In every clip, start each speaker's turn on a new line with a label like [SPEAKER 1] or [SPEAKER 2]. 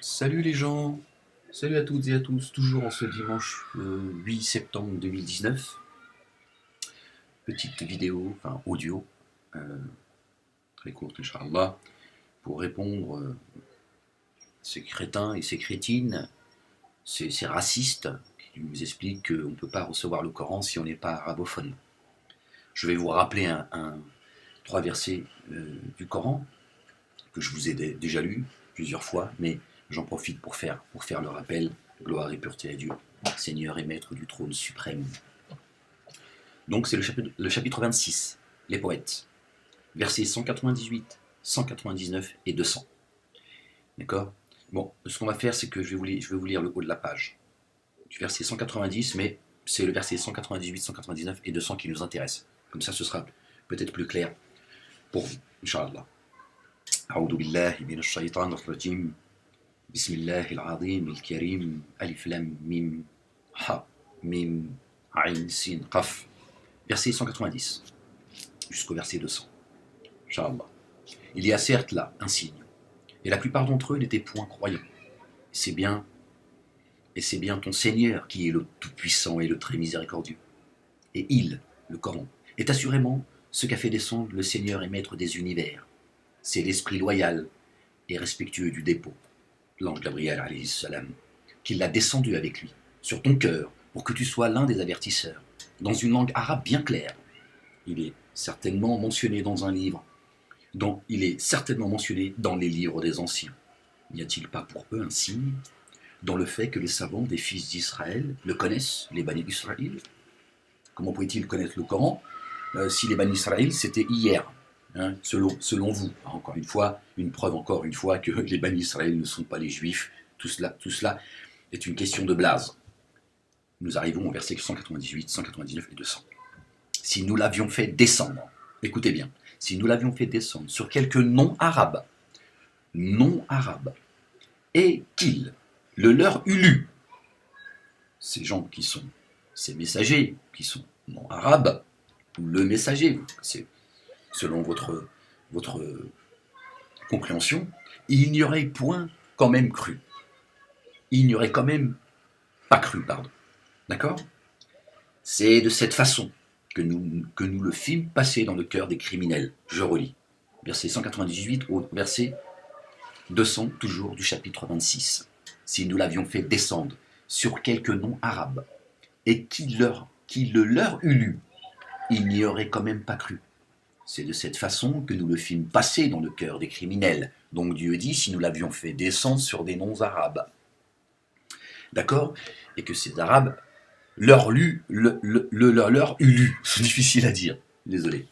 [SPEAKER 1] Salut les gens, salut à toutes et à tous, toujours en ce dimanche 8 septembre 2019. Petite vidéo, enfin audio, euh, très courte, Inch'Allah, pour répondre ces crétins et ces crétines, ces racistes qui nous expliquent qu'on ne peut pas recevoir le Coran si on n'est pas arabophone. Je vais vous rappeler trois versets du Coran que je vous ai déjà lus plusieurs fois, mais j'en profite pour faire le rappel. Gloire et pureté à Dieu, Seigneur et Maître du trône suprême. Donc c'est le chapitre 26, les poètes, versets 198, 199 et 200. D'accord? Bon, ce qu'on va faire, c'est que je vais vous lire le haut de la page, du verset 190, mais c'est le verset 198, 199 et 200 qui nous intéresse. Comme ça, ce sera peut-être plus clair pour vous, Inch'Allah. أعوذ بالله من الشيطان الرجيم بسم الله العظيم الكريم ألف لام ميم ح ميم عين سين قف. Verset 190 jusqu'au verset 200. Inch'Allah. Il y a certes là un signe, et la plupart d'entre eux n'étaient point croyants. C'est bien ton Seigneur qui est le Tout-Puissant et le Très Miséricordieux. Et il, le Coran, est assurément ce qu'a fait descendre le Seigneur et Maître des univers. C'est l'esprit loyal et respectueux du dépôt, l'ange Gabriel alayhi salam, qui l'a descendu avec lui, sur ton cœur, pour que tu sois l'un des avertisseurs, dans une langue arabe bien claire. Il est certainement mentionné dans un livre, il est certainement mentionné dans les livres des anciens. N'y a-t-il pas pour eux un signe dans le fait que les savants des fils d'Israël le connaissent, les Bani Israël? Comment pouvaient-ils connaître le Coran si les Bani Israël c'était hier, hein, selon vous? Encore une fois, une preuve encore une fois que les Bani Israël ne sont pas les Juifs. Tout cela est une question de blase. Nous arrivons au verset 198, 199 et 200. Si nous l'avions fait descendre, écoutez bien, si nous l'avions fait descendre sur quelques non-arabes, et qu'ils le leur eût lu, ces gens qui sont, ces messagers qui sont non-arabes, ou le messager, c'est selon votre compréhension, il n'y aurait point quand même cru. Il n'y aurait quand même pas cru, pardon. D'accord? C'est de cette façon que nous le fîmes passer dans le cœur des criminels. Je relis. Verset 198 au verset 200, toujours du chapitre 26. Si nous l'avions fait descendre sur quelques noms arabes, et qui le leur eût lu, il n'y aurait quand même pas cru. C'est de cette façon que nous le fîmes passer dans le cœur des criminels. Donc Dieu dit, si nous l'avions fait descendre sur des noms arabes. D'accord? Et que ces arabes leur eût lu. C'est difficile à dire, désolé.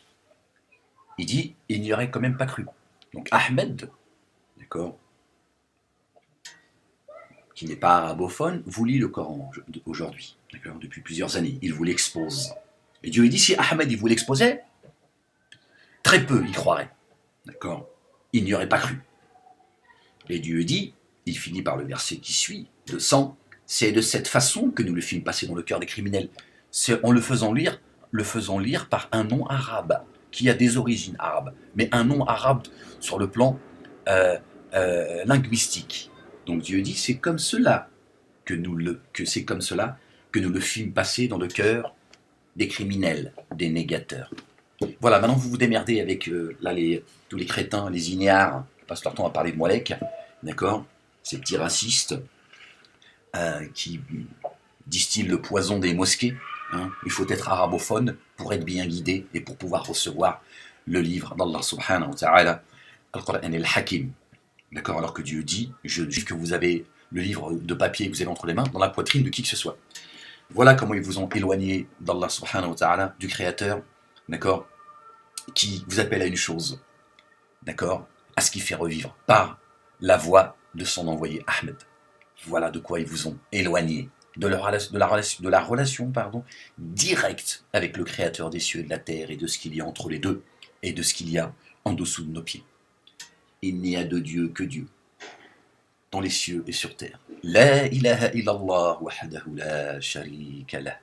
[SPEAKER 1] Il dit, il n'y aurait quand même pas cru. Donc Ahmed, d'accord, qui n'est pas arabophone, vous lit le Coran aujourd'hui, d'accord, depuis plusieurs années. Il vous l'expose. Et Dieu dit, si Ahmed il vous l'exposait, très peu y croiraient. D'accord? Il n'y aurait pas cru. Et Dieu dit, il finit par le verset qui suit, 200, c'est de cette façon que nous le fîmes passer dans le cœur des criminels. C'est en le faisant lire par un nom arabe, qui a des origines arabes, mais un nom arabe sur le plan linguistique. Donc Dieu dit, c'est comme cela que nous le fîmes passer dans le cœur des criminels, des négateurs. Voilà, maintenant vous vous démerdez avec tous les crétins, les ignares, qui passent leur temps à parler de Moalek, d'accord, ces petits racistes qui distillent le poison des mosquées. Hein. Il faut être arabophone pour être bien guidé et pour pouvoir recevoir le livre d'Allah subhanahu wa ta'ala, Al-Qur'an al-Hakim. D'accord, alors que Dieu dit, je dis que vous avez le livre de papier que vous avez entre les mains dans la poitrine de qui que ce soit. Voilà comment ils vous ont éloigné d'Allah subhanahu wa ta'ala, du Créateur, d'accord, qui vous appelle à une chose, d'accord, à ce qui fait revivre par la voix de son envoyé Ahmed. Voilà de quoi ils vous ont éloigné, de la relation directe avec le Créateur des cieux et de la terre et de ce qu'il y a entre les deux et de ce qu'il y a en dessous de nos pieds. Il n'y a de Dieu que Dieu, dans les cieux et sur terre. La ilaha illallah wahdahu la sharika lah.